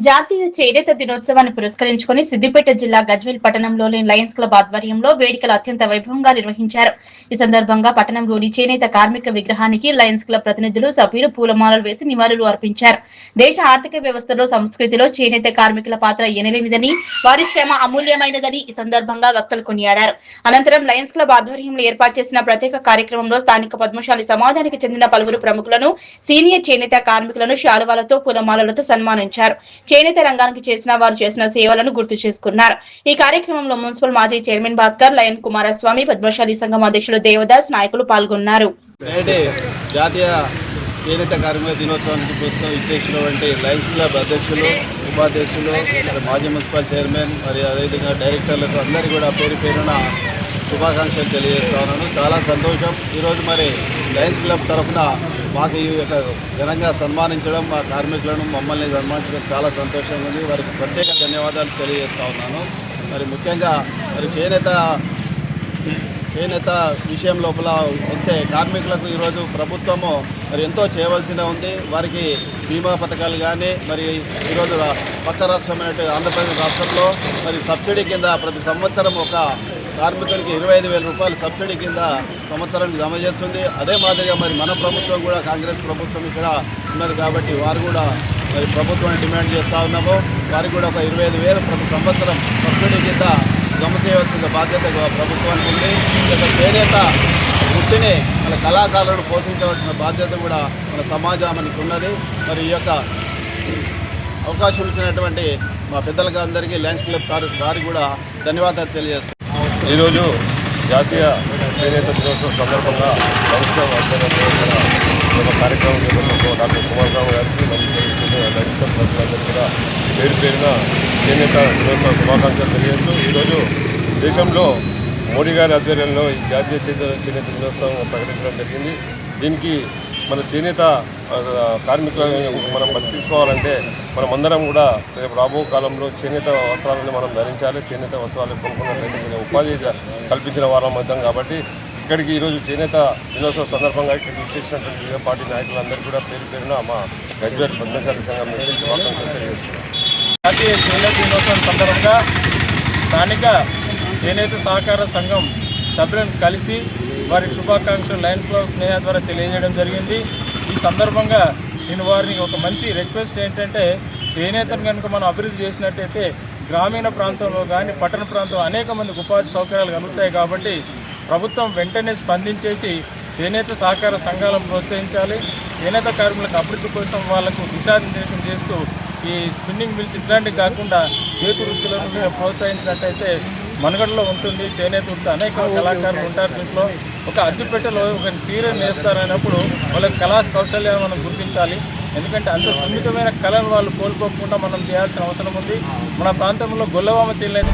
జాతీయ చేనేత దినోత్సవాన్ని పురస్కరించుకుని సిద్దిపేట జిల్లా గజ్వేల్ పట్టణంలోని లయన్స్ క్లబ్ ఆధ్వర్యంలో వేడుకలు అత్యంత వైభవంగా నిర్వహించారు. ఈ సందర్భంగా పట్టణంలోని చేనేత కార్మిక విగ్రహానికి లయన్స్ క్లబ్ ప్రతినిధులు, సభ్యులు పూలమాలలు వేసి నివాళులు అర్పించారు. దేశ ఆర్థిక వ్యవస్థలో, సంస్కృతిలో చేనేత కార్మికుల పాత్ర ఎనలేనిదని, వారి శ్రమ అమూల్యమైనదని ఈ సందర్భంగా వక్తలు కొనియాడారు. అనంతరం లయన్స్ క్లబ్ ఆధ్వర్యంలో ఏర్పాటు చేసిన ప్రత్యేక కార్యక్రమంలో స్థానిక పద్మశాలి సమాజానికి చెందిన పలువురు ప్రముఖులను, సీనియర్ చేనేత కార్మికులను శాలువాలతో, పూలమాలలతో సన్మానించారు. చేనేత రంగానికి వారు చేసిన సేవలను గుర్తు చేసుకున్నారు. ఈ కార్యక్రమంలో మున్సిపల్ మాజీ చైర్మన్ భాస్కర్, లయన్ కుమారస్వామి, పద్మశాలి సంఘం అధ్యక్షులు దేవదాస్, నాయకులు పాల్గొన్నారు. జాతీయ చేనేత కార్మిక దినోత్సవానికి పుస్తకం ఇచ్చేసినటువంటి లయన్స్ క్లబ్ అధ్యక్షులు, ఉపాధ్యక్షులు, మాజీ మున్సిపల్ చైర్మన్ మరియు అదేవిధంగా డైరెక్టర్లకు అందరికీ కూడా పేరు పేరున శుభాకాంక్షలు తెలియజేస్తా ఉన్నాను. చాలా సంతోషం. ఈరోజు మరి లయన్స్ క్లబ్ తరఫున మాకు ఈ యొక్క ఘనంగా సన్మానించడం, మా కార్మికులను మమ్మల్ని సన్మానించడం చాలా సంతోషంగా ఉంది. వారికి ప్రత్యేక ధన్యవాదాలు తెలియజేస్తా ఉన్నాను. మరి ముఖ్యంగా మరి చేనేత విషయం లోపల వస్తే కార్మికులకు ఈరోజు ప్రభుత్వము మరి ఎంతో చేయవలసిన ఉంది. వారికి బీమా పథకాలు కానీ, మరి ఈరోజు పక్క రాష్ట్రమైన ఆంధ్రప్రదేశ్ రాష్ట్రంలో మరి సబ్సిడీ కింద ప్రతి సంవత్సరం ఒక కార్మికుడికి 25,000 రూపాయలు సబ్సిడీ కింద సంవత్సరానికి జమ చేస్తుంది. అదే మాదిరిగా మరి మన ప్రభుత్వం కూడా, కాంగ్రెస్ ప్రభుత్వం ఇక్కడ ఉన్నది కాబట్టి వారు కూడా మరి ప్రభుత్వాన్ని డిమాండ్ చేస్తూ ఉన్నాము. వారికి కూడా ఒక 25,000 ప్రతి సంవత్సరం సబ్సిడీ కింద జమ చేయవలసిన బాధ్యత ప్రభుత్వానికి ఉంది. చేనేత వృత్తిని మన కళాకారులను పోషించవలసిన బాధ్యత కూడా మన సమాజానికి ఉన్నది. మరి ఈ యొక్క అవకాశం ఇచ్చినటువంటి మా పెద్దలకు అందరికీ లయన్స్ క్లబ్ వారికి కూడా ధన్యవాదాలు తెలియజేస్తాను. ఈరోజు జాతీయ చేనేత దినోత్సవం సందర్భంగా సంస్థ ఒక కార్యక్రమం చేపట్టిన డాక్టర్ కుమారస్వామి గారికి ప్రజలందరూ కూడా పేరు పేరున చేనేత దినోత్సవ శుభాకాంక్షలు తెలియజేస్తూ ఈరోజు దేశంలో మోడీ గారి ఆధ్వర్యంలో ఈ జాతీయ చేనేత దినోత్సవం ప్రకటించడం జరిగింది. దీనికి మన చేనేత కార్మికులను మనం బతికించుకోవాలంటే మనమందరం కూడా రేపు రాబో కాలంలో చేనేత వస్త్రాలను మనం ధరించాలి. చేనేత వస్త్రాలు కొనుక్కున్నట్లయితే ఉపాధి కల్పించిన వారం అవుతాం. కాబట్టి ఇక్కడికి ఈరోజు చేనేత దినోత్సవం సందర్భంగా ఇక్కడికి ఇచ్చేసినటువంటి వివిధ పార్టీ నాయకులందరూ కూడా పేరు పేరున మా గజ్వేల్ పద్మశాలి సంఘం నుంచి శుభాకాంక్షలు తెలియజేస్తున్నాం. జాతీయ చేనేత దినోత్సవం సందర్భంగా స్థానిక చేనేత సహకార సంఘం సభ్యులను కలిసి వారి శుభాకాంక్షలు లయన్స్ క్లబ్ స్నేహ ద్వారా తెలియజేయడం జరిగింది. ఈ సందర్భంగా నేను వారిని ఒక మంచి రిక్వెస్ట్ ఏంటంటే, చేనేతను కనుక మనం అభివృద్ధి చేసినట్టయితే గ్రామీణ ప్రాంతంలో కానీ పట్టణ ప్రాంతంలో అనేక మందికి ఉపాధి సౌకర్యాలు కలుగుతాయి. కాబట్టి ప్రభుత్వం వెంటనే స్పందించేసి చేనేత సహకార సంఘాలను ప్రోత్సహించాలి. చేనేత కార్మికులకు అభివృద్ధి కోసం వాళ్లకు దిశానిర్దేశం చేస్తూ ఈ స్పిన్నింగ్ మిల్స్ ఇట్లాంటివి కాకుండా చేతి వృత్తులను ప్రోత్సహించినట్టయితే మనుగడలో ఉంటుంది. చేనేత వృత్తి అనేక కళాకారులు ఉంటారు. దీంట్లో ఒక అద్దెపెట్టెలో ఒక చీరను వేస్తారన్నప్పుడు వాళ్ళ కళా కౌశల్యాన్ని మనం గుర్తించాలి. ఎందుకంటే అంత సున్నితమైన కళను వాళ్ళు కోల్పోకుండా మనం చేయాల్సిన అవసరం ఉంది. మన ప్రాంతంలో గొల్లవామ చేయలేదు.